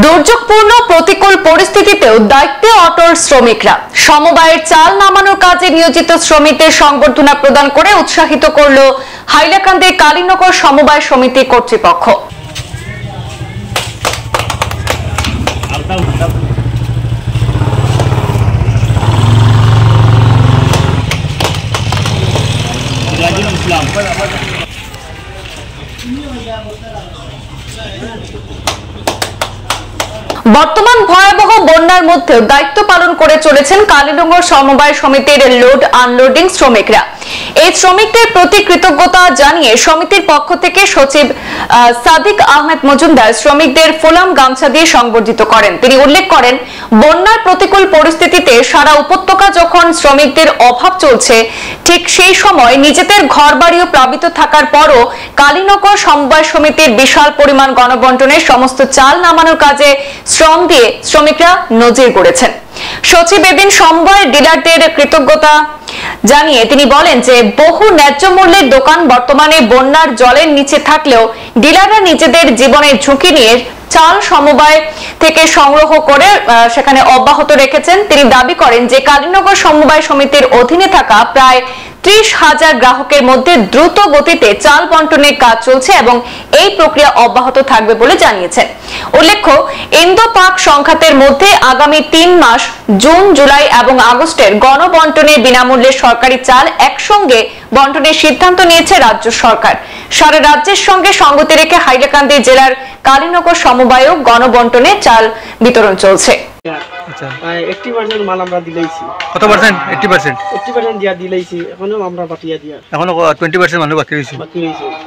দুর্যোগপূর্ণ প্রতিকূল পরিস্থিতিতেও দায়িত্বে অটল শ্রমিকরা সমবায়ের চাল নামানোর কাজে নিয়োজিত শ্রমিকদের সংবর্ধনা প্রদান করে উৎসাহিত করল হাইলাকান্দি কালীনগর সমবায় সমিতি কর্তৃপক্ষ। বর্তমান ভয়াবহ বন্যার মধ্যেও দায়িত্ব পালন করে চলেছেন কালীনগর সমবায় সমিতির লোড আনলোডিং শ্রমিকরা। এই শ্রমিকদের প্রতি কৃতজ্ঞতা জানিয়ে সমিতির পক্ষ থেকে সচিব সাদিক আহমেদ মজুমদার শ্রমিকদের ফোলাম গামছা দিয়ে সংবর্ধিত করেন। তিনি উল্লেখ করেন, বন্যার প্রতিকূল পরিস্থিতিতে সারা উপত্যকা যখন শ্রমিকদের অভাব চলছে, ঠিক সেই সময় নিজেদের ঘরবাড়িও প্লাবিত থাকার পরও কালীনগর সমবায় সমিতির বিশাল পরিমাণ গণবন্টনের সমস্ত চাল নামানোর কাজে শ্রম দিয়ে শ্রমিকরা নজির গড়েছেন। সচিব এদিন সমবায় ডিলারদের কৃতজ্ঞতা জানিয়ে তিনি বলেন যে বহু ন্যায্য মূল্যের দোকান বর্তমানে বন্যার জলের নিচে থাকলেও ডিলাররা নিজেদের জীবনের ঝুঁকি নিয়ে চাল সমবায় থেকে সংগ্রহ করে সেখানে অব্যাহত রেখেছেন। তিনি দাবি করেন যে কালীনগর সমবায় সমিতির অধীনে থাকা প্রায় 30,000 গ্রাহকের মধ্যে দ্রুত গতিতে চাল বন্টনের কাজ চলছে এবং এই প্রক্রিয়া অব্যাহত থাকবে বলে জানিয়েছেন। উল্লেখ্য, ইন্দো-পাক সংঘাতের মধ্যে আগামী 3 মাস জুন, জুলাই এবং আগস্টের গণবন্টনের বিনামূল্যে সরকারি চাল একসঙ্গে বন্টনের সিদ্ধান্ত নিয়েছে রাজ্য সরকার। সারা রাজ্যের সঙ্গে সঙ্গতি রেখে হাইলাকান্দি জেলার কালীনগর সমবায়েও গণবন্টনে চাল বিতরণ চলছে। আচ্ছা, 80% মাল আমরা দিলাইছি। কত পার্সেন্ট? 80%। 80% দিয়া দিলাইছি, এখনো আমরা বাকিয়া দিয়া। এখনো 20% মানুষ বাকি রইছে।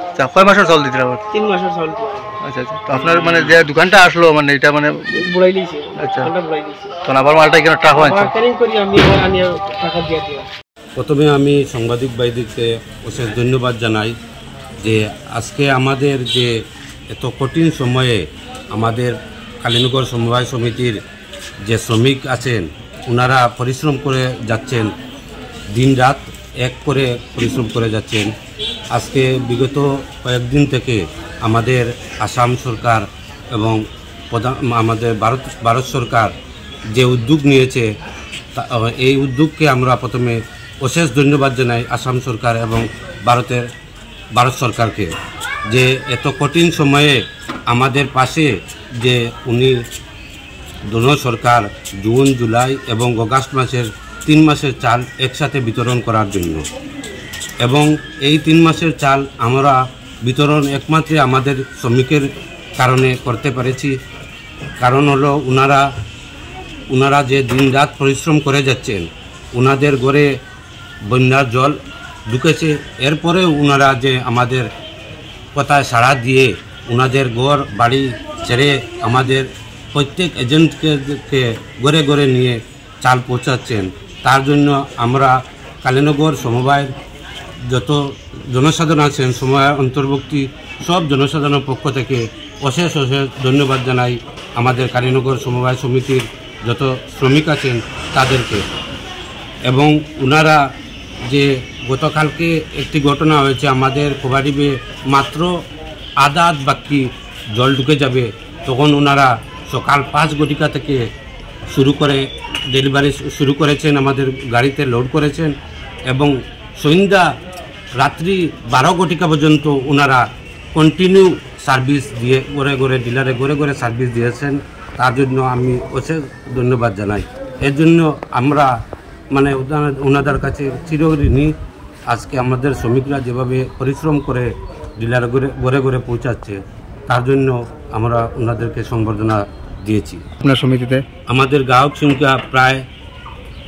আচ্ছা, কয় মাসের চাল দিতে হবে? 3 মাসের চাল দিয়া। আচ্ছা আচ্ছা, তো আপনার মানে যে দোকানটা আসলো মানে এটা মানে বুড়াই লইছে। আচ্ছা, আমরা বুড়াই লইছি। তো আবার মালটা কেন টাকা হচ্ছে? মার্কেটিং করি আমি আনিয়ে টাকা দিয়া দিয়া। প্রথমে আমি সাংবাদিক ভাইদেরকে অশেষ ধন্যবাদ জানাই যে আজকে আমাদের যে এত কঠিন সময়ে আমাদের কালীনগর সমবায় সমিতির যে শ্রমিক আছেন ওনারা পরিশ্রম করে যাচ্ছেন, দিন রাত এক করে পরিশ্রম করে যাচ্ছেন। আজকে বিগত কয়েকদিন থেকে আমাদের আসাম সরকার এবং আমাদের ভারত সরকার যে উদ্যোগ নিয়েছে এই উদ্যোগকে আমরা প্রথমে অশেষ ধন্যবাদ জানাই আসাম সরকার এবং ভারত সরকারকে, যে এত কঠিন সময়ে আমাদের পাশে যে উনি দোনো সরকার জুন, জুলাই এবং আগস্ট মাসের 3 মাসের চাল একসাথে বিতরণ করার জন্য। এবং এই 3 মাসের চাল আমরা বিতরণ একমাত্র আমাদের শ্রমিকের কারণে করতে পেরেছি। কারণ হলো ওনারা যে দিন রাত পরিশ্রম করে যাচ্ছেন, ওনাদের ঘরে বন্যার জল ঢুকেছে, এরপরে ওনারা যে আমাদের কথায় সাড়া দিয়ে ওনাদের ঘর বাড়ি ছেড়ে আমাদের প্রত্যেক এজেন্টকে ঘরে ঘরে নিয়ে চাল পৌঁছাচ্ছেন। তার জন্য আমরা কালীনগর সমবায়ের যত জনসাধারণ আছেন, সমবায় অন্তর্ভুক্তি সব জনসাধারণের পক্ষ থেকে অশেষ অশেষ ধন্যবাদ জানাই আমাদের কালীনগর সমবায় সমিতির যত শ্রমিক আছেন তাদেরকে। এবং ওনারা যে গতকালকে একটি ঘটনা হয়েছে, আমাদের কোবারিবে মাত্র আধা বাকি জল ঢুকে যাবে, তখন ওনারা সকাল 5 ঘটিকা থেকে শুরু করে ডেলিভারি শুরু করেছেন, আমাদের গাড়িতে লোড করেছেন এবং সন্ধ্যা রাত্রি 12 ঘটিকা পর্যন্ত ওনারা কন্টিনিউ সার্ভিস দিয়ে ঘরে ঘরে ডিলারে ঘরে ঘরে সার্ভিস দিয়েছেন। তার জন্য আমি অশেষ ধন্যবাদ জানাই। এর জন্য আমরা মানে ওনাদের কাছে চিরঋণী। আজকে আমাদের শ্রমিকরা যেভাবে পরিশ্রম করে ডিলার ঘরে ঘরে পৌঁছাচ্ছে, তার জন্য আমরা ওনাদেরকে সংবর্ধনা দিয়েছি। আপনার সমিতিতে আমাদের গ্রাহক সংখ্যা প্রায়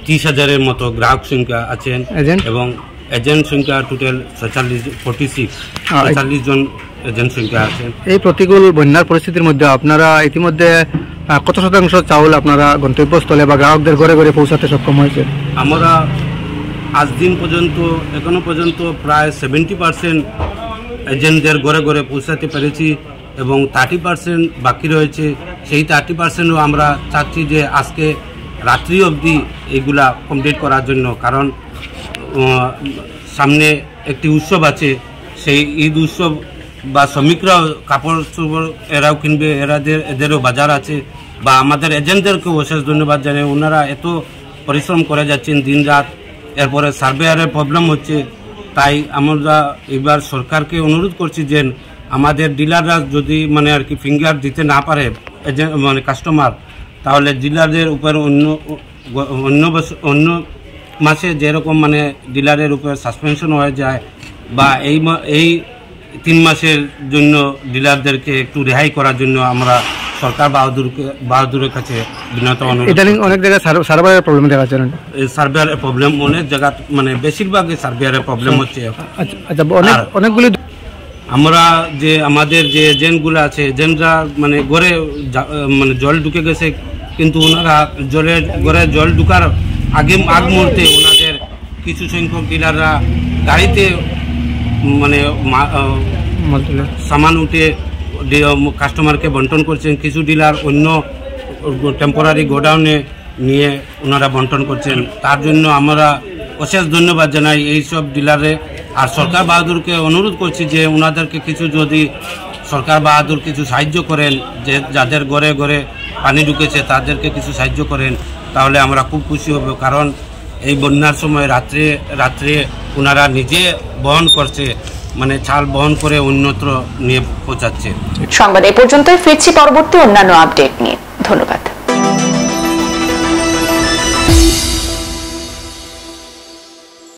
30,000-এর মতো গ্রাহক সংখ্যা আছেন এবং এজেন্ট সংখ্যা টোটাল 46 জন এজেন্ট সংখ্যা আছেন। এই প্রতিকূল বন্যার পরিস্থিতির মধ্যে আপনারা ইতিমধ্যে কত শতাংশ চাউল আপনারা গন্তব্যস্থলে বা গ্রাহকদের ঘরে ঘরে পৌঁছাতে সক্ষম হয়েছে? আমরা আজ দিন পর্যন্ত এখনো পর্যন্ত প্রায় 70% এজেন্টদের ঘরে ঘরে পৌঁছাতে পেরেছি এবং 30% বাকি রয়েছে। সেই 30%ও আমরা চাচ্ছি যে আজকে রাত্রি অবধি এইগুলা কমপ্লিট করার জন্য, কারণ সামনে একটি উৎসব আছে। সেই ঈদ উৎসব বা শ্রমিকরাও কাপড় চোপড় এরাও কিনবে, এদেরও বাজার আছে। বা আমাদের এজেন্টদেরকেও অশেষ ধন্যবাদ জানাই, ওনারা এত পরিশ্রম করে যাচ্ছেন দিন রাত। এরপরে সার্ভেয়ারের প্রবলেম হচ্ছে, তাই আমরা এবার সরকারকে অনুরোধ করছি যে আমাদের ডিলাররা যদি মানে আর কি ফিঙ্গার দিতে না পারে মানে কাস্টমার, তাহলে ডিলারদের উপর অন্য মাসে যেরকম মানে ডিলারের উপর সাসপেনশন হয়ে যায়, বা এই 3 মাসের জন্য ডিলারদেরকে একটু রেহাই করার জন্য আমরা সরকার বাহাদুরের কাছে বিনত অনুরোধ। ইদানিং অনেক জায়গায় সার্ভারের প্রবলেম দেখা যাচ্ছে, সার্ভেয়ারের প্রবলেম অনেক জায়গা, মানে বেশিরভাগই সার্ভেয়ারের প্রবলেম হচ্ছে। আচ্ছা, অনেকগুলি আমরা যে আমাদের যে এজেন্টগুলো আছে, এজেন্টরা মানে ঘরে মানে জল ঢুকে গেছে, কিন্তু ওনারা ঘরে জল ঢুকার আগ মুহূর্তে ওনাদের কিছু সংখ্যক ডিলাররা গাড়িতে মানে সামান উঠে কাস্টমারকে বন্টন করছেন। কিছু ডিলার অন্য টেম্পোরারি গোডাউনে নিয়ে ওনারা বন্টন করছেন। তার জন্য আমরা অশেষ ধন্যবাদ জানাই এইসব ডিলারে। আর সরকার বাহাদুরকে অনুরোধ করছি যে ওনাদেরকে কিছু যদি সরকার বাহাদুর কিছু সাহায্য করেন, যে যাদের ঘরে ঘরে পানি ঢুকেছে তাদেরকে কিছু সাহায্য করেন, তাহলে আমরা খুব খুশি হব। কারণ এই বন্যার সময় রাত্রে ওনারা নিজে বহন করছে, মানে চাল বহন করে অন্যত্র নিয়ে পৌঁছাচ্ছে। সংবাদ এই পর্যন্তই, ফিরছি পরবর্তী অন্যান্য আপডেট নিয়ে। ধন্যবাদ।